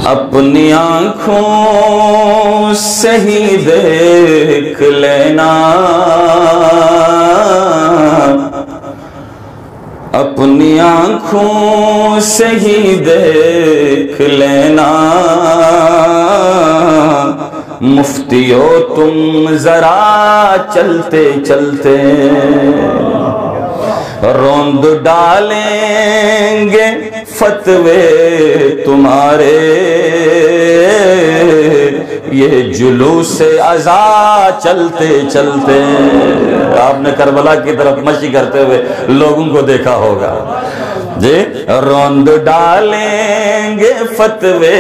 اپنی آنکھوں سے ہی دیکھ لینا، اپنی آنکھوں سے ہی دیکھ لینا، مفتیو تم ذرا چلتے چلتے روند ڈالیں گے فتوے تمہارے، یہ جلوس عزا چلتے چلتے۔ آپ نے کربلا کی طرف مشی کرتے ہوئے لوگوں کو دیکھا ہوگا جی، روند ڈالیں گے فتوے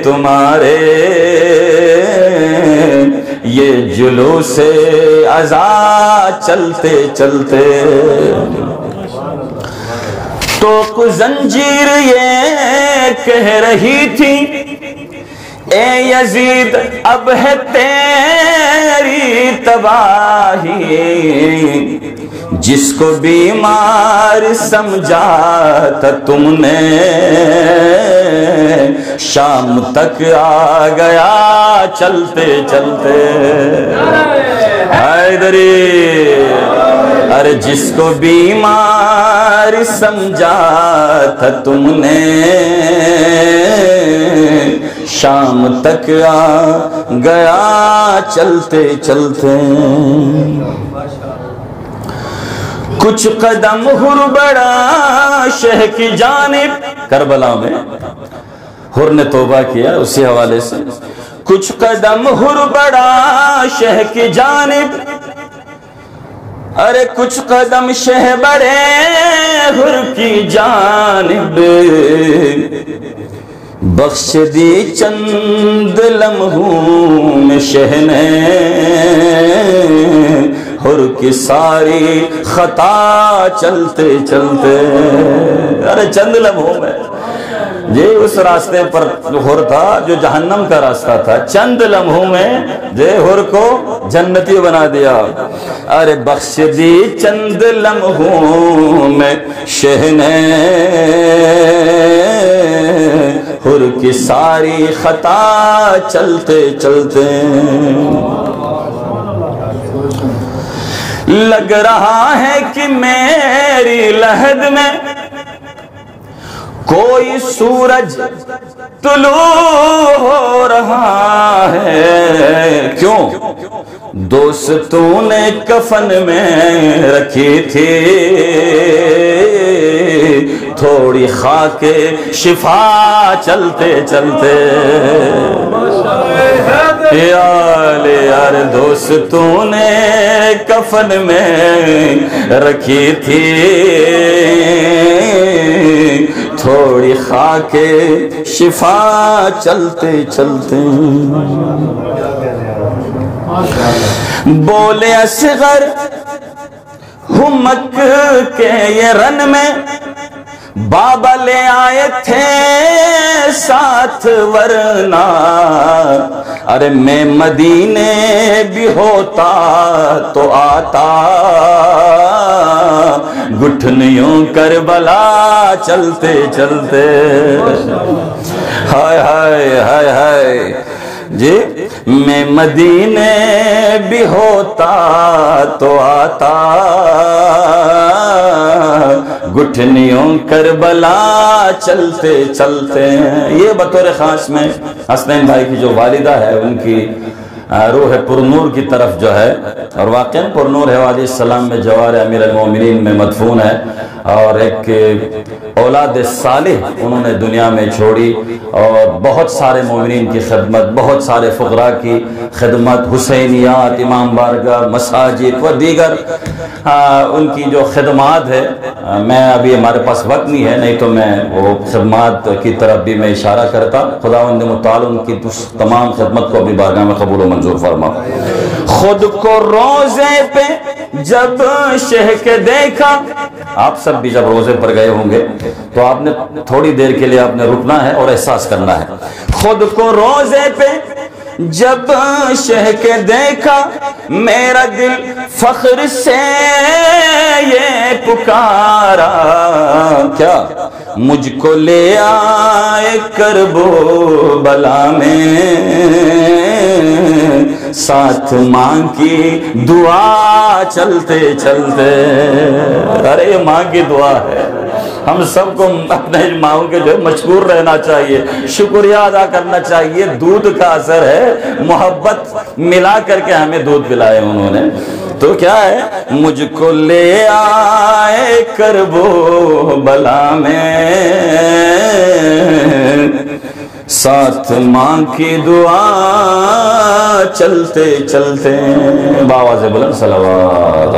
تمہارے، یہ جلوس عزا چلتے چلتے۔ تو زنجیر یہ کہہ رہی تھی اے یزید اب ہے تیری تباہی، جس کو بیمار سمجھا تھا تم نے شام تک آ گیا چلتے چلتے۔ حیدری، ارے جس کو بیمار سمجھا تھا تم نے شام تک آ گیا چلتے چلتے۔ کچھ قدم ہر بڑا شہ کی جانب، کربلا میں ہر نے توبہ کیا اسی حوالے سے، کچھ قدم ہر بڑا شہ کی جانب، ارے کچھ قدم شہ بڑے ہر کی جانب، بخش دی چند لمحوں میں شہ نے ہر کی ساری خطا چلتے چلتے۔ ارے چند لمحوں میں جی اس راستے پر ہر تھا جو جہنم کا راستہ تھا، چند لمحوں میں جی ہر کو جنتی بنا دیا۔ ارے بخش دی چند لمحوں میں شہ نے ہر کی ساری خطا چلتے چلتے۔ لگ رہا ہے کہ میری لحد میں کوئی سورج طلوع ہو رہا ہے، کیوں؟ دوستوں نے کفن میں رکھی تھی تھوڑی خاک شفا چلتے چلتے۔ یار دوستوں نے کفن میں رکھی تھی تھوڑی خاک شفا چلتے چلتے۔ بولے اصغر ہوں مکہ کے یہ رن میں، بابا لے آئے تھے ساتھ ورنہ، ارے میں مدینے بھی ہوتا تو آتا، گٹھنیوں کربلا چلتے چلتے۔ ہائے ہائے ہائے ہائے جی، میں مدینے بھی ہوتا تو آتا، گٹھنیوں کربلا چلتے چلتے۔ یہ بطور خاص میں حسنین بھائی کی جو والدہ ہے ان کی روح پرنور کی طرف جو ہے، اور واقعاً پرنور ہے، علیہ السلام میں جوار امیر المومنین میں مدفون ہے، اور ایک اولاد صالح انہوں نے دنیا میں چھوڑی، اور بہت سارے مومنین کی خدمت، بہت سارے فقراء کی خدمت، حسینیات، امام بارگاہ، مساجد و دیگر ان کی جو خدمات ہے، میں ابھی ہمارے پاس وقت نہیں ہے، نہیں تو میں وہ خدمات کی طرف بھی میں اشارہ کرتا۔ خداوند متعال ان کی تمام خدمت کو اپنی بارگاہ میں قبول و منظور فرما۔ خود کو روزے پہ جب شہ کے دیکھا، آپ سب بھی جب روزے پر گئے ہوں گے تو آپ نے تھوڑی دیر کے لیے آپ نے رکنا ہے اور احساس کرنا ہے۔ خود کو روزے پہ جب شہ کے دیکھا میرا دل فخر سے یہ پکارا، کیا مجھ کو لے آئے کرب و بلا میں، ساتھ ماں کی دعا چلتے چلتے۔ ارے یہ ماں کی دعا ہے، ہم سب کو اپنے ماں کے جو مشکور رہنا چاہیے، شکریہ ادا کرنا چاہیے۔ دودھ کا اثر ہے، محبت ملا کر کے ہمیں دودھ پلائے انہوں نے۔ تو کیا ہے، مجھ کو لے آئے کرب و بلا میں، ساتھ ماں کی دعا چلتے چلتے۔ باواز بلند صلوات۔